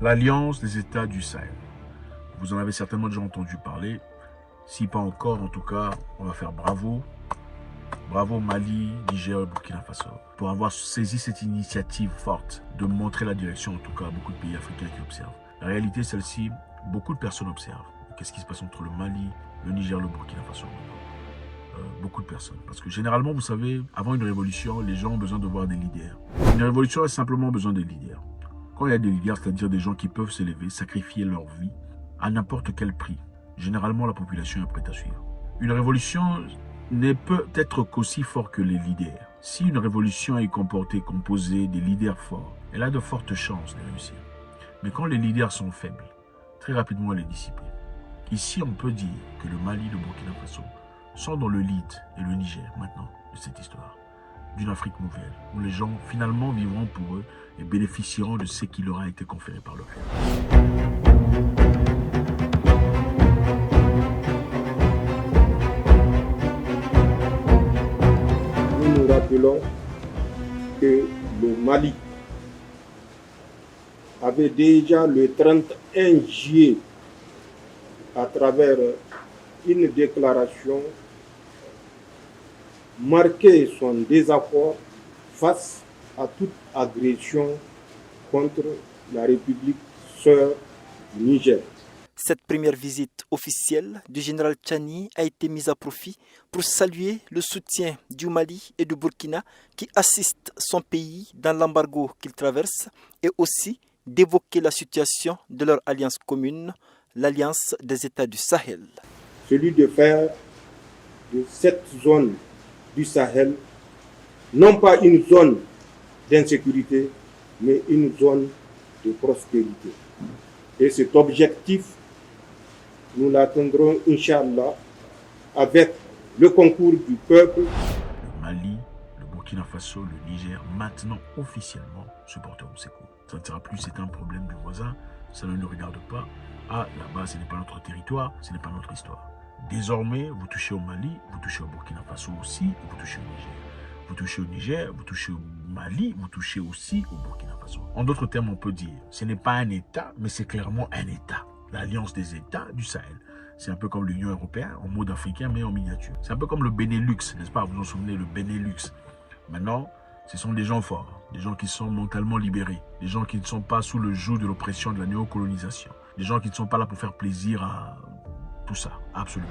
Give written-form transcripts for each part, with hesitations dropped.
l'Alliance des États du Sahel. Vous en avez certainement déjà entendu parler. Si pas encore, en tout cas, on va faire bravo. Bravo Mali, Niger et Burkina Faso pour avoir saisi cette initiative forte de montrer la direction, en tout cas, à beaucoup de pays africains qui observent. La réalité, celle-ci, beaucoup de personnes observent. Qu'est-ce qui se passe entre le Mali, le Niger, le Burkina Faso? Beaucoup de personnes. Parce que généralement, vous savez, avant une révolution, les gens ont besoin de voir des leaders. Une révolution a simplement besoin de leaders. Quand il y a des leaders, c'est-à-dire des gens qui peuvent s'élever, sacrifier leur vie à n'importe quel prix, généralement la population est prête à suivre. Une révolution ne peut être qu'aussi fort que les leaders. Si une révolution est composée des leaders forts, elle a de fortes chances de réussir. Mais quand les leaders sont faibles, très rapidement elle est dissipée. Ici, on peut dire que le Mali, le Burkina Faso sont dans le lead et le Niger maintenant de cette histoire d'une Afrique nouvelle, où les gens finalement vivront pour eux et bénéficieront de ce qui leur a été conféré par le père. Nous rappelons que le Mali avait déjà le 31 juillet, à travers une déclaration, marqué son désaccord face à toute agression contre la République sœur du Niger. Cette première visite officielle du général Tchani a été mise à profit pour saluer le soutien du Mali et du Burkina qui assistent son pays dans l'embargo qu'il traverse et aussi d'évoquer la situation de leur alliance commune, l'Alliance des États du Sahel. Celui de faire de cette zone du Sahel non pas une zone d'insécurité, mais une zone de prospérité. Et cet objectif, nous l'atteindrons, Inch'Allah, avec le concours du peuple. Le Mali, le Burkina Faso, le Niger, maintenant officiellement se porteront secours. Ça ne sera plus c'est un problème du voisin, ça ne nous regarde pas. Ah, là-bas, ce n'est pas notre territoire, ce n'est pas notre histoire. Désormais, vous touchez au Mali, vous touchez au Burkina Faso aussi, vous touchez au Niger. Vous touchez au Niger, vous touchez au Mali, vous touchez aussi au Burkina Faso. En d'autres termes, on peut dire, ce n'est pas un État, mais c'est clairement un État. L'Alliance des États du Sahel. C'est un peu comme l'Union européenne, en mode africain, mais en miniature. C'est un peu comme le Benelux, n'est-ce pas? Vous vous en souvenez, le Benelux. Maintenant, ce sont des gens forts, des gens qui sont mentalement libérés, des gens qui ne sont pas sous le joug de l'oppression de la néocolonisation, des gens qui ne sont pas là pour faire plaisir à tout ça, absolument.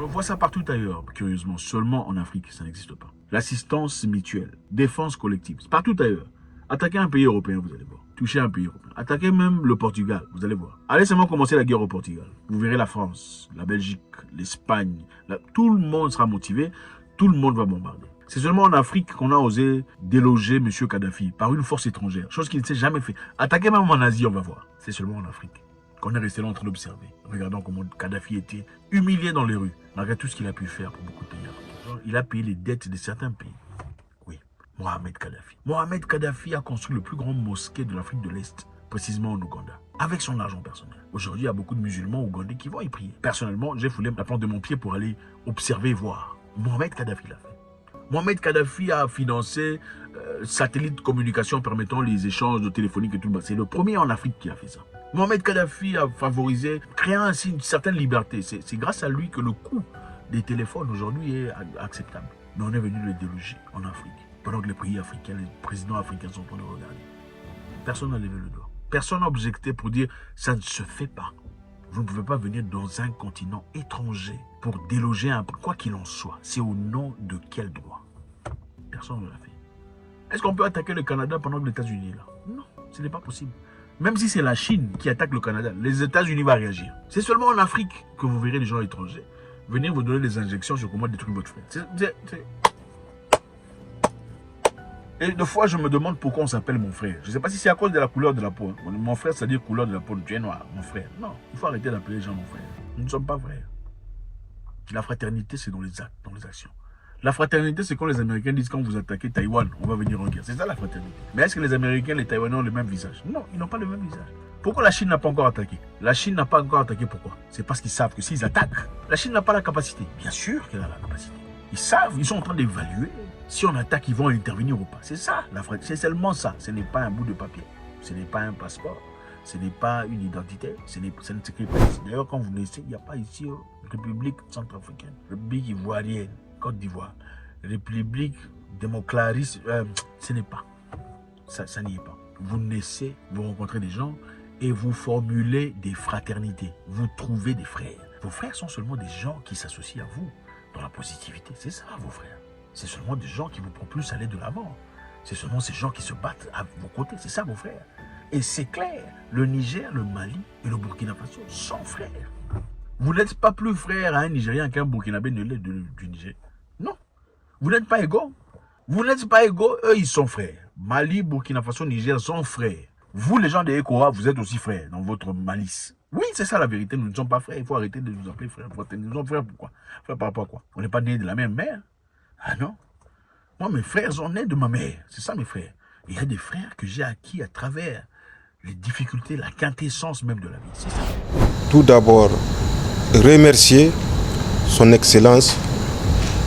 On voit ça partout ailleurs, curieusement. Seulement en Afrique, ça n'existe pas. L'assistance mutuelle, défense collective, c'est partout ailleurs. Attaquez un pays européen, vous allez voir. Touchez un pays européen. Attaquez même le Portugal, vous allez voir. Allez seulement commencer la guerre au Portugal. Vous verrez la France, la Belgique, l'Espagne. Tout le monde sera motivé, tout le monde va bombarder. C'est seulement en Afrique qu'on a osé déloger M. Kadhafi par une force étrangère, chose qu'il ne s'est jamais fait. Attaquez même en Asie, on va voir. C'est seulement en Afrique qu'on est resté là en train d'observer. Regardons comment Kadhafi était humilié dans les rues, malgré tout ce qu'il a pu faire pour beaucoup de pays africains. Il a payé les dettes de certains pays. Oui, Mohamed Kadhafi. Mohamed Kadhafi a construit le plus grand mosquée de l'Afrique de l'Est, précisément en Ouganda, avec son argent personnel. Aujourd'hui, il y a beaucoup de musulmans ougandais qui vont y prier. Personnellement, j'ai foulé la plante de mon pied pour aller observer et voir. Mohamed Kadhafi l'a fait. Mohamed Kadhafi a financé satellite de communication permettant les échanges de téléphonique et tout. C'est le premier en Afrique qui a fait ça. Mohamed Kadhafi a favorisé, créant ainsi une certaine liberté. C'est grâce à lui que le coût des téléphones aujourd'hui est acceptable. Mais on est venu le déloger en Afrique. Pendant que les pays africains, les présidents africains sont en train de regarder. Personne n'a levé le doigt. Personne n'a objecté pour dire ça ne se fait pas. Vous ne pouvez pas venir dans un continent étranger pour déloger un... Quoi qu'il en soit, c'est au nom de quel droit? Personne ne l'a fait. Est-ce qu'on peut attaquer le Canada pendant que les États-Unis est là? Non, ce n'est pas possible. Même si c'est la Chine qui attaque le Canada, les États-Unis vont réagir. C'est seulement en Afrique que vous verrez les gens étrangers venir vous donner des injections sur comment détruire votre frère. Et des fois, je me demande pourquoi on s'appelle mon frère. Je ne sais pas si c'est à cause de la couleur de la peau. Mon frère, c'est-à-dire couleur de la peau. Tu es noir, mon frère. Non, il faut arrêter d'appeler les gens mon frère. Nous ne sommes pas frères. La fraternité, c'est dans les actes, dans les actions. La fraternité, c'est quand les Américains disent quand vous attaquez Taïwan, on va venir en guerre. C'est ça la fraternité. Mais est-ce que les Américains et les Taïwanais ont le même visage? Non, ils n'ont pas le même visage. Pourquoi la Chine n'a pas encore attaqué? La Chine n'a pas encore attaqué, pourquoi? C'est parce qu'ils savent que s'ils attaquent, la Chine n'a pas la capacité. Bien sûr qu'elle a la capacité. Ils savent, ils sont en train d'évaluer si on attaque, ils vont intervenir ou pas. C'est ça, c'est seulement ça. Ce n'est pas un bout de papier, ce n'est pas un passeport, ce n'est pas une identité, ça ne s'écrit pas ici. D'ailleurs, quand vous naissez, il n'y a pas ici République centrafricaine, République ivoirienne, Côte d'Ivoire, République démocratiste, ce n'est pas. Ça n'y est pas. Vous naissez, vous rencontrez des gens et vous formulez des fraternités. Vous trouvez des frères. Vos frères sont seulement des gens qui s'associent à vous dans la positivité. C'est ça, vos frères. C'est seulement des gens qui vous propulsent à aller de l'avant. C'est seulement ces gens qui se battent à vos côtés. C'est ça, vos frères. Et c'est clair, le Niger, le Mali et le Burkina Faso sont frères. Vous n'êtes pas plus frère à un Nigérien qu'un Burkinabé ne l'est du Niger. Non. Vous n'êtes pas égaux. Vous n'êtes pas égaux, eux, ils sont frères. Mali, Burkina Faso, Niger sont frères. Vous, les gens de ECOWAS, vous êtes aussi frères dans votre malice. Oui, c'est ça la vérité. Nous ne sommes pas frères. Il faut arrêter de nous appeler frères. Nous sommes frères pourquoi? Frères par rapport à quoi? On n'est pas nés de la même mère. Ah non. Moi, mes frères sont nés de ma mère. C'est ça, mes frères. Il y a des frères que j'ai acquis à travers les difficultés, la quintessence même de la vie. C'est ça. Tout d'abord, remercier son Excellence,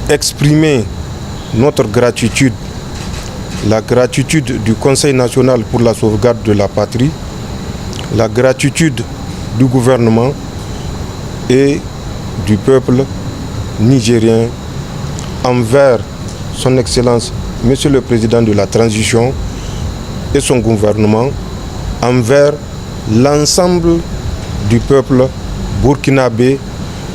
exprimer notre gratitude, la gratitude du Conseil national pour la sauvegarde de la patrie, la gratitude du gouvernement et du peuple nigérien envers son Excellence, Monsieur le Président de la Transition et son gouvernement, envers l'ensemble du peuple burkinabé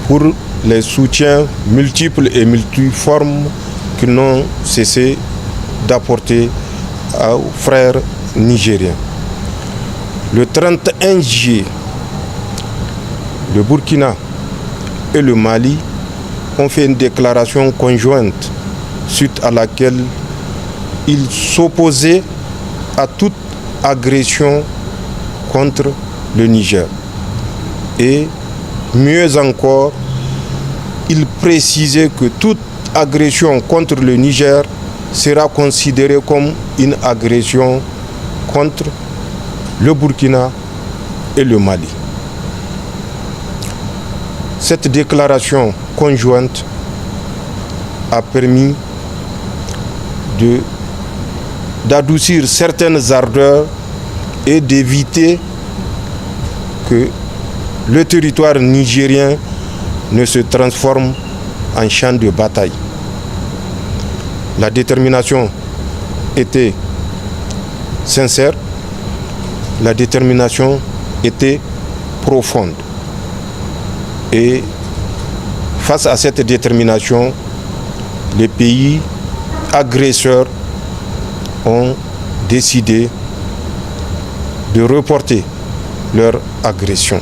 pour les soutiens multiples et multiformes qu'ils n'ont cessé d'apporter aux frères nigériens. Le 31 juillet, le Burkina et le Mali ont fait une déclaration conjointe suite à laquelle ils s'opposaient à toute agression contre le Niger. Et mieux encore, ils précisaient que toute agression contre le Niger sera considérée comme une agression contre le Burkina et le Mali. Cette déclaration conjointe a permis d'adoucir certaines ardeurs et d'éviter que le territoire nigérien ne se transforme en champ de bataille. La détermination était sincère, la détermination était profonde. Et face à cette détermination, les pays agresseurs ont décidé de reporter leur agression.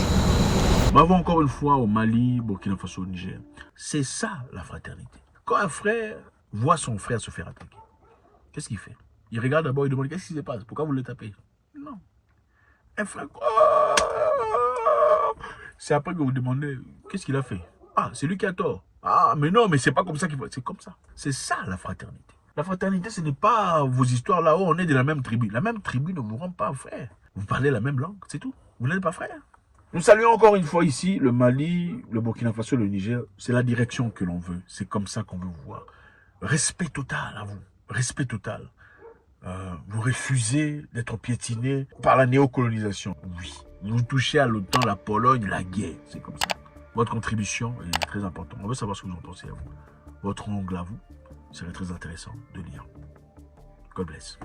Bravo encore une fois au Mali, Burkina Faso, au Niger. C'est ça la fraternité. Quand un frère voit son frère se faire attaquer, qu'est-ce qu'il fait? Il regarde d'abord, il demande qu'est-ce qui se passe? Pourquoi vous le tapez? Non. Un frère, c'est après que vous demandez qu'est-ce qu'il a fait? Ah, c'est lui qui a tort. Ah, mais non, mais c'est pas comme ça qu'il faut. C'est comme ça. C'est ça la fraternité. La fraternité, ce n'est pas vos histoires là-haut, on est de la même tribu. La même tribu ne vous rend pas frère. Vous parlez la même langue, c'est tout. Vous n'êtes pas frère. Nous saluons encore une fois ici le Mali, le Burkina Faso, le Niger. C'est la direction que l'on veut. C'est comme ça qu'on veut vous voir. Respect total à vous. Respect total. Vous refusez d'être piétiné par la néocolonisation. Oui. Vous touchez à l'OTAN, la Pologne, la guerre. C'est comme ça. Votre contribution est très importante. On veut savoir ce que vous en pensez à vous. Votre ongle à vous serait très intéressant de lire. God bless.